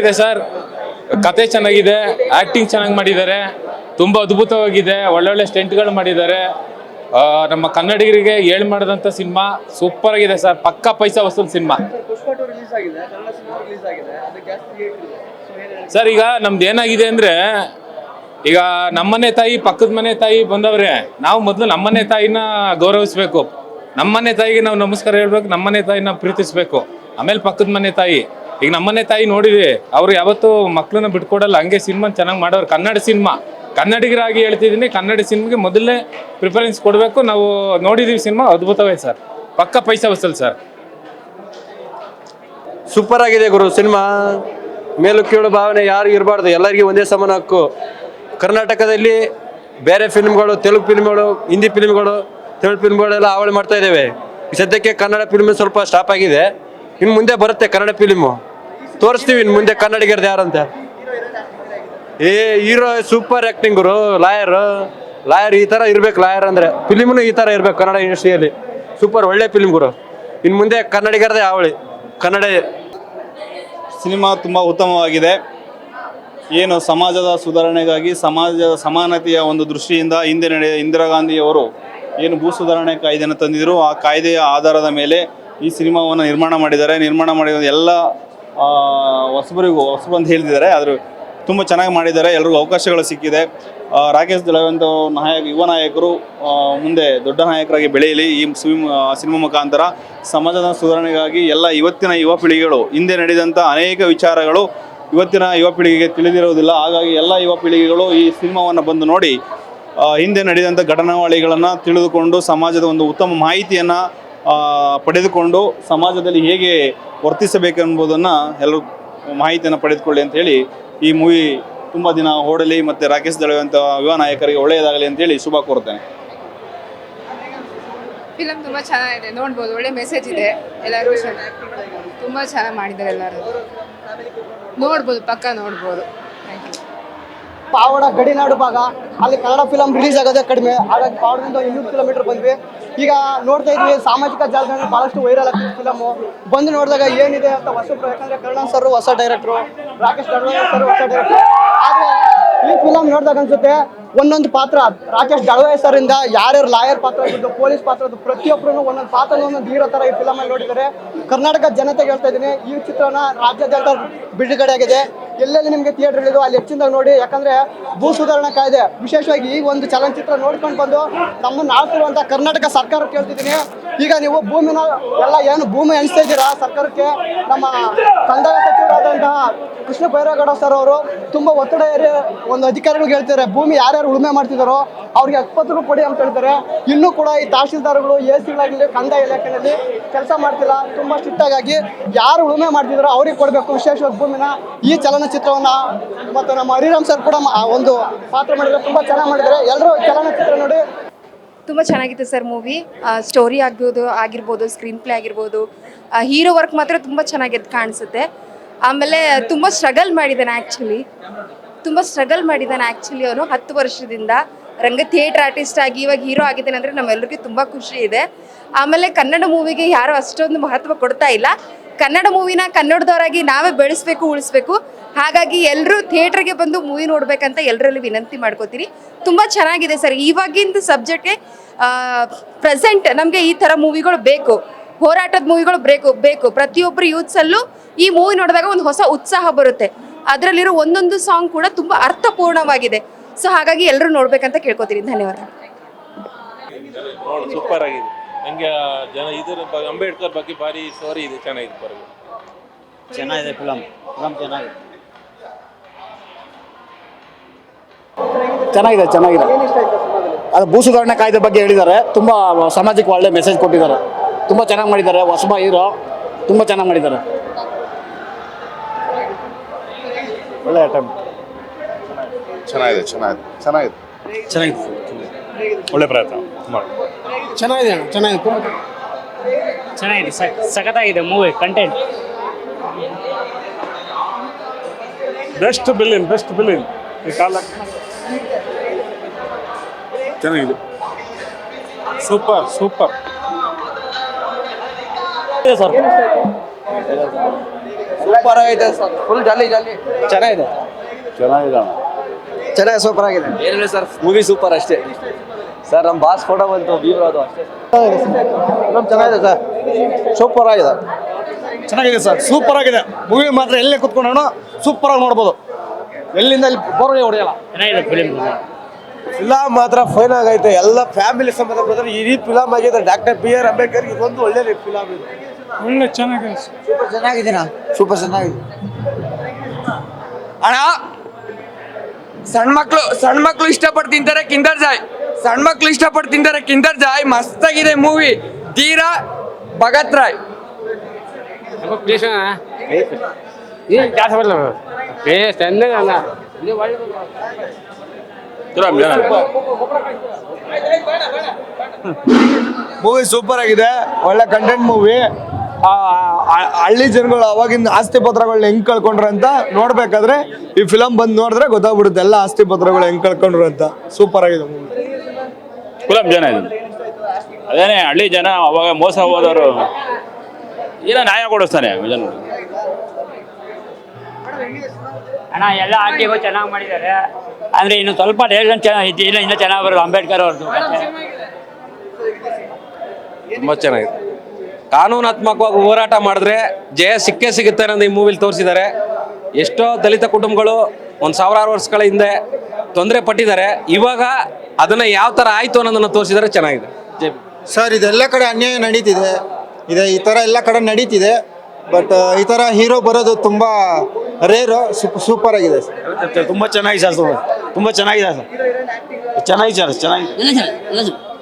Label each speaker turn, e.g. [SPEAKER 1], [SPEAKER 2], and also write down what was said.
[SPEAKER 1] ಇದೆ ಸರ್, ಕತೆ ಚೆನ್ನಾಗಿದೆ, ಆಕ್ಟಿಂಗ್ ಚೆನ್ನಾಗಿ ಮಾಡಿದ್ದಾರೆ, ತುಂಬಾ ಅದ್ಭುತವಾಗಿದೆ, ಒಳ್ಳೊಳ್ಳೆ ಸ್ಟೆಂಟ್ಗಳು ಮಾಡಿದ್ದಾರೆ. ನಮ್ಮ ಕನ್ನಡಿಗರಿಗೆ ಏಳು ಮಾಡಿದಂಥ ಸಿನಿಮಾ ಸೂಪರ್ ಆಗಿದೆ ಸರ್, ಪಕ್ಕಾ ಪೈಸಾ ವಸೂಲ್ ಸಿನಿಮಾ ಸರ್. ಈಗ ನಮ್ದು ಏನಾಗಿದೆ ಅಂದ್ರೆ, ಈಗ ನಮ್ಮನೆ ತಾಯಿ ಪಕ್ಕದ ಮನೆ ತಾಯಿ ಬಂದವ್ರೆ, ನಾವು ಮೊದಲು ನಮ್ಮನೆ ತಾಯಿನ ಗೌರವಿಸ್ಬೇಕು, ನಮ್ಮನೆ ತಾಯಿಗೆ ನಾವು ನಮಸ್ಕಾರ ಹೇಳ್ಬೇಕು, ನಮ್ಮನೆ ತಾಯಿನ ಪ್ರೀತಿಸ್ಬೇಕು, ಆಮೇಲೆ ಪಕ್ಕದ ಮನೆ ತಾಯಿ. ಈಗ ನಮ್ಮನೆ ತಾಯಿ ನೋಡಿದ್ವಿ, ಅವ್ರು ಯಾವತ್ತೂ ಮಕ್ಳನ್ನ ಬಿಟ್ಕೊಡಲ್ಲ, ಹಂಗೆ ಸಿನಿಮಾ ಚೆನ್ನಾಗಿ ಮಾಡೋರು. ಕನ್ನಡ ಸಿನಿಮಾ, ಕನ್ನಡಿಗರಾಗಿ ಹೇಳ್ತಿದ್ದೀನಿ, ಕನ್ನಡ ಸಿನಿಮಾಗೆ ಮೊದಲೇ ಪ್ರಿಫರೆನ್ಸ್ ಕೊಡಬೇಕು. ನಾವು ನೋಡಿದೀವಿ ಸಿನಿಮಾ, ಅದ್ಭುತವೇ ಸರ್, ಪಕ್ಕ ಪೈಸಾ ವಸೂಲ್ ಸರ್.
[SPEAKER 2] ಸೂಪರ್ ಆಗಿದೆ ಗುರು ಸಿನಿಮಾ. ಮೇಲು ಕೀಳು ಭಾವನೆ ಯಾರು ಇರಬಾರ್ದು, ಎಲ್ಲರಿಗೂ ಒಂದೇ ಸಮಾನ ಹಕ್ಕು. ಕರ್ನಾಟಕದಲ್ಲಿ ಬೇರೆ ಫಿಲ್ಮ್ಗಳು, ತೆಲುಗು ಫಿಲ್ಮ್ಗಳು, ಹಿಂದಿ ಫಿಲ್ಮ್ಗಳು, ತಮಿಳು ಫಿಲ್ಮ್ಗಳೆಲ್ಲ ಹಾವಳಿ ಮಾಡ್ತಾ ಇದ್ದೇವೆ. ಸದ್ಯಕ್ಕೆ ಕನ್ನಡ ಫಿಲ್ಮ್ ಸ್ವಲ್ಪ ಸ್ಟಾಪ್ ಆಗಿದೆ. ಇನ್ನು ಮುಂದೆ ಬರುತ್ತೆ ಕನ್ನಡ ಫಿಲ್ಮು, ತೋರಿಸ್ತೀವಿ ಇನ್ನು ಮುಂದೆ ಕನ್ನಡಿಗರದ್ದು ಯಾರಂತ. ಹೀರೋ ಸೂಪರ್ ಆಕ್ಟಿಂಗ್ ಗುರು. ಲಾಯರ್ ಈ ಥರ ಇರ್ಬೇಕು, ಲಾಯರ್ ಅಂದರೆ ಫಿಲ್ಮ್ನು ಈ ಥರ ಇರ್ಬೇಕು ಕನ್ನಡ ಇಂಡಸ್ಟ್ರಿಯಲ್ಲಿ. ಸೂಪರ್ ಒಳ್ಳೆ ಫಿಲ್ಮ್ ಗುರು. ಇನ್ನು ಮುಂದೆ ಕನ್ನಡಿಗರದೇ ಹಾವಳಿ. ಕನ್ನಡ
[SPEAKER 3] ಸಿನಿಮಾ ತುಂಬ ಉತ್ತಮವಾಗಿದೆ. ಏನು ಸಮಾಜದ ಸುಧಾರಣೆಗಾಗಿ, ಸಮಾಜದ ಸಮಾನತೆಯ ಒಂದು ದೃಷ್ಟಿಯಿಂದ ಹಿಂದೆ ಇಂದಿರಾ ಗಾಂಧಿಯವರು ಏನು ಭೂ ಸುಧಾರಣೆ ಕಾಯ್ದೆಯನ್ನು ತಂದಿದ್ರು, ಆ ಕಾಯ್ದೆಯ ಆಧಾರದ ಮೇಲೆ ಈ ಸಿನಿಮಾವನ್ನು ನಿರ್ಮಾಣ ಮಾಡಿದ ಎಲ್ಲ ಹೊಸಬರು ಅಂತ ಹೇಳ್ತಿದ್ದಾರೆ. ಆದರೂ ತುಂಬ ಚೆನ್ನಾಗಿ ಮಾಡಿದ್ದಾರೆ, ಎಲ್ರಿಗೂ ಅವಕಾಶಗಳು ಸಿಕ್ಕಿದೆ. ರಾಕೇಶ್ ದಳವಂತ ಯುವ ನಾಯಕರು ಮುಂದೆ ದೊಡ್ಡ ನಾಯಕರಾಗಿ ಬೆಳೆಯಲಿ. ಈ ಸಿನಿಮಾ ಮುಖಾಂತರ ಸಮಾಜದ ಸುಧಾರಣೆಗಾಗಿ ಇವತ್ತಿನ ಯುವ ಪೀಳಿಗೆಗಳು, ಹಿಂದೆ ನಡೆದಂಥ ಅನೇಕ ವಿಚಾರಗಳು ಇವತ್ತಿನ ಯುವ ಪೀಳಿಗೆಗೆ ತಿಳಿದಿರುವುದಿಲ್ಲ. ಹಾಗಾಗಿ ಎಲ್ಲ ಯುವ ಪೀಳಿಗೆಗಳು ಈ ಸಿನಿಮಾವನ್ನು ಬಂದು ನೋಡಿ ಹಿಂದೆ ನಡೆದಂಥ ಘಟನಾವಳಿಗಳನ್ನು ತಿಳಿದುಕೊಂಡು, ಸಮಾಜದ ಒಂದು ಉತ್ತಮ ಮಾಹಿತಿಯನ್ನು ಪಡೆದುಕೊಂಡು ಸಮಾಜದಲ್ಲಿ ಹೇಗೆ ವರ್ತಿಸಬೇಕೆಂಬುದನ್ನು ಎಲ್ಲರೂ ಮಾಹಿತಿಯನ್ನು ಪಡೆದುಕೊಳ್ಳಿ ಅಂತ ಹೇಳಿ ಈ ಮೂವಿ ತುಂಬ ದಿನ ಓಡಲಿ ಮತ್ತು ರಾಕೇಶ್ ದಳವಂತ ಯುವ ನಾಯಕರಿಗೆ ಒಳ್ಳೆಯದಾಗಲಿ ಅಂತೇಳಿ ಶುಭ ಕೋರ್ತೇನೆ.
[SPEAKER 4] ಫಿಲಮ್ ತುಂಬ ಚೆನ್ನಾಗಿದೆ, ನೋಡ್ಬೋದು, ಒಳ್ಳೆ ಮೆಸೇಜ್ ಇದೆ. ಎಲ್ಲರೂ ತುಂಬ ಚೆನ್ನಾಗಿ ಮಾಡಿದ್ದಾರೆ, ಎಲ್ಲರೂ ನೋಡ್ಬೋದು, ಪಕ್ಕ ನೋಡ್ಬೋದು.
[SPEAKER 5] ಪಾವಡ ಗಡಿನಾಡು ಭಾಗ, ಅಲ್ಲಿ ಕನ್ನಡ ಫಿಲಮ್ ರಿಲೀಸ್ ಆಗೋದೇ ಕಡಿಮೆ, ಹಾಗಾಗಿ ಪಾವಡದಿಂದ 200 ಕಿಲೋಮೀಟರ್ ಬಂದ್ವಿ. ಈಗ ನೋಡ್ತಾ ಇದ್ವಿ, ಸಾಮಾಜಿಕ ಜಾಲತಾಣ ಭಾಳಷ್ಟು ವೈರಲ್ ಆಗ್ತಿದೆ ಫಿಲಮು. ಬಂದು ನೋಡಿದಾಗ ಏನಿದೆ ಅಂತ ಹೊಸಬ್ರು, ಯಾಕಂದರೆ ಕರುಣಾ ಸರ್ ಹೊಸ ಡೈರೆಕ್ಟ್ರು, ರಾಕೇಶ್ ದಳವಾಯಿ ಸರ್ ಹೊಸ ಡೈರೆಕ್ಟ್ರು. ಆದರೆ ಈ ಫಿಲಮ್ ನೋಡಿದಾಗ ಅನ್ಸುತ್ತೆ ಒಂದೊಂದು ಪಾತ್ರ ರಾಕೇಶ್ ದಳವಾಯಿ ಸರಿಂದ ಯಾರ್ಯಾರು ಲಾಯರ್ ಪಾತ್ರ ಇದ್ದು, ಪೊಲೀಸ್ ಪಾತ್ರ ಇದ್ದು, ಪ್ರತಿಯೊಬ್ಬರೂ ಒಂದೊಂದು ಪಾತ್ರ ಒಂದೊಂದು ಹೀರೋ ಥರ ಈ ಫಿಲಮಲ್ಲಿ ನೋಡಿದ್ದಾರೆ. ಕರ್ನಾಟಕ ಜನತೆಗೆ ಹೇಳ್ತಾ ಇದ್ದೀನಿ, ಈ ಚಿತ್ರನ ರಾಜ್ಯಾದ್ಯಂತ ಬಿಡುಗಡೆ ಆಗಿದೆ. ಎಲ್ಲೆಲ್ಲಿ ನಿಮಗೆ ಥಿಯೇಟರ್ ಇಳಿದು ಅಲ್ಲಿ ಹೆಚ್ಚಿನದಾಗ ನೋಡಿ, ಯಾಕಂದರೆ ಭೂ ಸುಧಾರಣಾ ಕಾಯ್ದೆ ವಿಶೇಷವಾಗಿ ಈ ಒಂದು ಚಲನಚಿತ್ರ ನೋಡ್ಕೊಂಡು ಬಂದು ನಮ್ಮನ್ನು ಆಳ್ತಿರುವಂಥ ಕರ್ನಾಟಕ ಸರ್ಕಾರಕ್ಕೆ ಹೇಳ್ತಿದ್ದೀನಿ, ಈಗ ನೀವು ಭೂಮಿನ ಎಲ್ಲ ಏನು ಭೂಮಿ ಹಂಚ್ತಾ ಇದ್ದೀರಾ ಸರ್ಕಾರಕ್ಕೆ, ನಮ್ಮ ಕಂದಾಯ ಸಚಿವರಾದಂತಹ ಕೃಷ್ಣ ಬೈರೇಗೌಡ ಸರ್ ಅವರು ತುಂಬ ಒತ್ತಡ ಏರಿ ಒಂದು ಅಧಿಕಾರಿಗಳಿಗೆ ಹೇಳ್ತಾರೆ, ಭೂಮಿ ಯಾರ್ಯಾರು ಉಳುಮೆ ಮಾಡ್ತಿದ್ದಾರೋ ಅವ್ರಿಗೆ ಹಕ್ಕುಪತ್ರ ಕೊಡಿ ಅಂತ ಹೇಳ್ತಾರೆ. ಇನ್ನೂ ಕೂಡ ಈ ತಹಶೀಲ್ದಾರ್ಗಳು, ಸಿಗಳಾಗಲಿ ಕಂದಾಯ ಇಲಾಖೆಯಲ್ಲಿ ಕೆಲಸ ಮಾಡ್ತಿಲ್ಲ. ತುಂಬ ಸ್ಟ್ರಿಕ್ಟಾಗಿ ಯಾರು ಉಳುಮೆ ಮಾಡ್ತಿದ್ದಾರೋ ಅವ್ರಿಗೆ ಕೊಡಬೇಕು ವಿಶೇಷವಾಗಿ ಭೂಮಿನ. ಈ ಚಲನಚಿತ್ರವನ್ನು ಮತ್ತು ನಮ್ಮ ಹರಿರಾಮ್ ಸರ್ ಕೂಡ ಒಂದು ಪಾತ್ರ ಮಾಡಿದರೆ ತುಂಬ ಚೆನ್ನಾಗಿ ಮಾಡಿದ್ದಾರೆ. ಎಲ್ಲರೂ ಚಲನಚಿತ್ರ ನೋಡಿ.
[SPEAKER 4] ತುಂಬ ಚೆನ್ನಾಗಿತ್ತು ಸರ್ ಮೂವಿ. ಸ್ಟೋರಿ ಆಗಿರ್ಬೋದು, ಸ್ಕ್ರೀನ್ ಪ್ಲೇ ಆಗಿರ್ಬೋದು, ಹೀರೋ ವರ್ಕ್ ಮಾತ್ರ ತುಂಬ ಚೆನ್ನಾಗಿ ಕಾಣಿಸುತ್ತೆ. ಆಮೇಲೆ ತುಂಬ ಸ್ಟ್ರಗಲ್ ಮಾಡಿದ್ದಾನೆ ಆ್ಯಕ್ಚುಲಿ ಅವನು 10 ವರ್ಷದಿಂದ ಥಿಯೇಟರ್ ಆರ್ಟಿಸ್ಟ್ ಆಗಿ ಇವಾಗ ಹೀರೋ ಆಗಿದ್ದಾನೆ ಅಂದರೆ ನಮ್ಮೆಲ್ಲರಿಗೂ ತುಂಬ ಖುಷಿ ಇದೆ. ಆಮೇಲೆ ಕನ್ನಡ ಮೂವಿಗೆ ಯಾರೂ ಅಷ್ಟೊಂದು ಮಹತ್ವ ಕೊಡ್ತಾ ಇಲ್ಲ. ಕನ್ನಡ ಮೂವಿನ ಕನ್ನಡದವರಾಗಿ ನಾವೇ ಬೆಳೆಸಬೇಕು, ಉಳಿಸ್ಬೇಕು. ಹಾಗಾಗಿ ಎಲ್ಲರೂ ಥಿಯೇಟ್ರಿಗೆ ಬಂದು ಮೂವಿ ನೋಡಬೇಕಂತ ಎಲ್ಲರಲ್ಲಿ ವಿನಂತಿ ಮಾಡ್ಕೋತೀನಿ. ತುಂಬ ಚೆನ್ನಾಗಿದೆ ಸರ್. ಇವಾಗಿಂದ ಸಬ್ಜೆಕ್ಟ್ಗೆ ಪ್ರೆಸೆಂಟ್ ನಮಗೆ ಈ ಥರ ಮೂವಿಗಳು ಬೇಕು, ಹೋರಾಟದ ಮೂವಿಗಳು ಬೇಕು. ಪ್ರತಿಯೊಬ್ಬರು ಯೂತ್ಸಲ್ಲೂ ಈ ಮೂವಿ ನೋಡಿದಾಗ ಒಂದು ಹೊಸ ಉತ್ಸಾಹ ಬರುತ್ತೆ. ಅದರಲ್ಲಿರೋ ಒಂದೊಂದು ಸಾಂಗ್ ಕೂಡ ತುಂಬ ಅರ್ಥಪೂರ್ಣವಾಗಿದೆ. ಸೊ ಹಾಗಾಗಿ ಎಲ್ಲರೂ ನೋಡ್ಬೇಕಂತ ಕೇಳ್ಕೊತೀನಿ. ಧನ್ಯವಾದ.
[SPEAKER 6] ಸೂಪರ್ ಆಗಿದೆ. ನನಗೆ ಇದರ ಅಂಬೇಡ್ಕರ್ ಬಗ್ಗೆ ಭಾರಿ ಸ್ಟೋರಿ ಇದೆ, ಚೆನ್ನಾಗಿದೆ.
[SPEAKER 2] ಚೆನ್ನಾಗಿದೆ ಫಿಲಮ್ ಚೆನ್ನಾಗಿದೆ. ಅದು ಭೂ ಸುಧಾರಣೆ ಕಾಯ್ದೆ ಬಗ್ಗೆ ಹೇಳಿದ್ದಾರೆ. ತುಂಬ ಸಮಾಜಕ್ಕೆ ಒಳ್ಳೆ ಮೆಸೇಜ್ ಕೊಟ್ಟಿದ್ದಾರೆ. ತುಂಬ ಚೆನ್ನಾಗಿ ಮಾಡಿದ್ದಾರೆ. ಹೊಸಬ ಹೀರೋ ತುಂಬ ಚೆನ್ನಾಗಿ ಮಾಡಿದ್ದಾರೆ. ಒಳ್ಳೆ ಐಟಮ್.
[SPEAKER 7] ಚೆನ್ನಾಗಿದೆ.
[SPEAKER 6] ಒಳ್ಳೆ ಪ್ರಯತ್ನ.
[SPEAKER 8] ಚೆನ್ನಾಗಿದೆ, ಸಖತ್ತಾಗಿದೆ ಮೂವಿ. ಕಂಟೆಂಟ್
[SPEAKER 6] ಬೆಸ್ಟ್ ಬಿಲಿನ್ ಈ ಕಾಲ ಚೆನ್ನಾಗಿದೆ. Super
[SPEAKER 8] sir.
[SPEAKER 2] ಸೂಪರ್ ಆಗೈತೆ ಫುಲ್ ಜಾಲಿ ಜಾಲಿ ಚೆನ್ನಾಗಿದೆ
[SPEAKER 5] ಚೆನ್ನಾಗಿ ಸೂಪರ್ ಆಗಿದೆ
[SPEAKER 2] ಏನಿಲ್ಲ ಸರ್ ಮೂವಿ ಸೂಪರ್ ಅಷ್ಟೇ ಸರ್ ನಮ್ಮ ಬಾಸ್ ಫೋಟೋ ಬಂತು ಬೀವ್ರೋದು ಅಷ್ಟೇ
[SPEAKER 5] ಚೆನ್ನಾಗಿದೆ ಸರ್ ಸೂಪರ್ ಆಗಿದೆ
[SPEAKER 9] ಚೆನ್ನಾಗಿದೆ ಸರ್ ಸೂಪರ್ ಆಗಿದೆ ಮೂವಿ ಮಾತ್ರ ಎಲ್ಲೇ ಕುತ್ಕೊಂಡಾನು ಸೂಪರ್ ಆಗಿ ನೋಡ್ಬೋದು ಎಲ್ಲಿಂದ ಅಲ್ಲಿ ಬೋರ್ಗೆ ಹೊಡೆಯಲ್ಲ
[SPEAKER 8] ಚೆನ್ನಾಗಿದೆ ಫಿಲಿಮ್
[SPEAKER 2] ಫಿಲಮ್ ಮಾತ್ರ ಫೈನ್ ಆಗೈತೆ ಎಲ್ಲ ಫ್ಯಾಮಿಲಿ ಸಂಬಂಧ ಬಂದ್ರೆ ಇಡೀ ಫಿಲಮ್ ಆಗಿದೆ ಡಾಕ್ಟರ್ B.R. ಅಂಬೇಡ್ಕರ್ ಇದೊಂದು ಒಳ್ಳೆ ಫಿಲಮ್ ಇದು
[SPEAKER 1] ಒಳ್ಳೆ ಚೆನ್ನಾಗಿದೆ.
[SPEAKER 5] ಸೂಪರ್ ಚೆನ್ನಾಗಿದೆ ಸೂಪರ್ ಚೆನ್ನಾಗಿದೆ
[SPEAKER 10] ಅಣ್ಣ ಸಣ್ಣ ಮಕ್ಳು ಇಷ್ಟಪಟ್ಟು ತಿಂತಾರೆ ಕಿಂಡರ್ ಜಾಯ್ ಸಣ್ಣ ಮಕ್ಳು ಇಷ್ಟಪಟ್ಟು ತಿಂತಾರೆ ಕಿಂಡರ್ ಜಾಯ್ ಮಸ್ತಾಗಿದೆ movie Dheera Bhagat Roy
[SPEAKER 9] movie super ಆಗಿದೆ ಒಳ್ಳೆ ಕಂಟೆಂಟ್ ಮೂವಿ ಹಳ್ಳಿ ಜನಗಳು ಅವಾಗಿನ ಆಸ್ತಿ ಪತ್ರಗಳನ್ನ ಹೆಂಗ್ ಕಳ್ಕೊಂಡ್ರು ಅಂತ ನೋಡ್ಬೇಕಾದ್ರೆ ಈ ಫಿಲಮ್ ಬಂದು ನೋಡಿದ್ರೆ ಗೊತ್ತಾಗ್ಬಿಡುತ್ತೆ ಎಲ್ಲ ಆಸ್ತಿ ಪತ್ರಗಳು ಹೆಂಗ್ ಕಳ್ಕೊಂಡ್ರು ಅಂತ ಸೂಪರ್ ಆಗಿದೆ ಮೂವಿ
[SPEAKER 6] ಫಿಲಮ್ ಚೆನ್ನಾಗಿದೆ. ಅದೇನೇ ಹಳ್ಳಿ ಜನ ಅವಾಗ ಮೋಸ ಹೋದವರು ಏನೋ ನ್ಯಾಯ ಕೊಡಿಸ್ತಾನೆ ಜನ.
[SPEAKER 8] ಅಣ್ಣ ಎಲ್ಲ ಆರ್ಟಿಗೂ ಚೆನ್ನಾಗಿ ಮಾಡಿದ್ದಾರೆ ಅಂದರೆ ಇನ್ನು ಸ್ವಲ್ಪ ಡೈರೆಕ್ಷನ್ ಚೆನ್ನಾಗಿ ಇನ್ನೂ ಚೆನ್ನಾಗಿ ಬರೋದು ಅಂಬೇಡ್ಕರ್ ಅವ್ರದ್ದು
[SPEAKER 2] ತುಂಬ ಚೆನ್ನಾಗಿದೆ. ಕಾನೂನಾತ್ಮಕವಾಗಿ ಹೋರಾಟ ಮಾಡಿದ್ರೆ ಜಯ ಸಿಕ್ಕೇ ಸಿಗುತ್ತೆ ಅನ್ನೋದು ಈ ಮೂವಿಲಿ ತೋರಿಸಿದ್ದಾರೆ. ಎಷ್ಟೋ ದಲಿತ ಕುಟುಂಬಗಳು 1000 ವರ್ಷಗಳ ಹಿಂದೆ ತೊಂದರೆ ಪಟ್ಟಿದ್ದಾರೆ. ಇವಾಗ ಅದನ್ನ ಯಾವ ಥರ ಆಯಿತು ಅನ್ನೋದನ್ನ ತೋರಿಸಿದರೆ ಚೆನ್ನಾಗಿದೆ.
[SPEAKER 9] ಸರ್ ಇದೆಲ್ಲ ಕಡೆ ಅನ್ಯಾಯ ನಡೀತಿದೆ ಈ ಥರ ಎಲ್ಲ ಕಡೆ ನಡೀತಿದೆ ಬಟ್ ಈ ಥರ ಹೀರೋ ಬರೋದು ತುಂಬ ರೇರು ಸೂಪರ್ ಆಗಿದೆ ಸರ್ ತುಂಬ ಚೆನ್ನಾಗಿದೆ ಸರ್ ತುಂಬ ಚೆನ್ನಾಗಿದೆ ಸರ್ ಚೆನ್ನಾಗಿದೆ ಸರ್ ಚೆನ್ನಾಗಿದೆ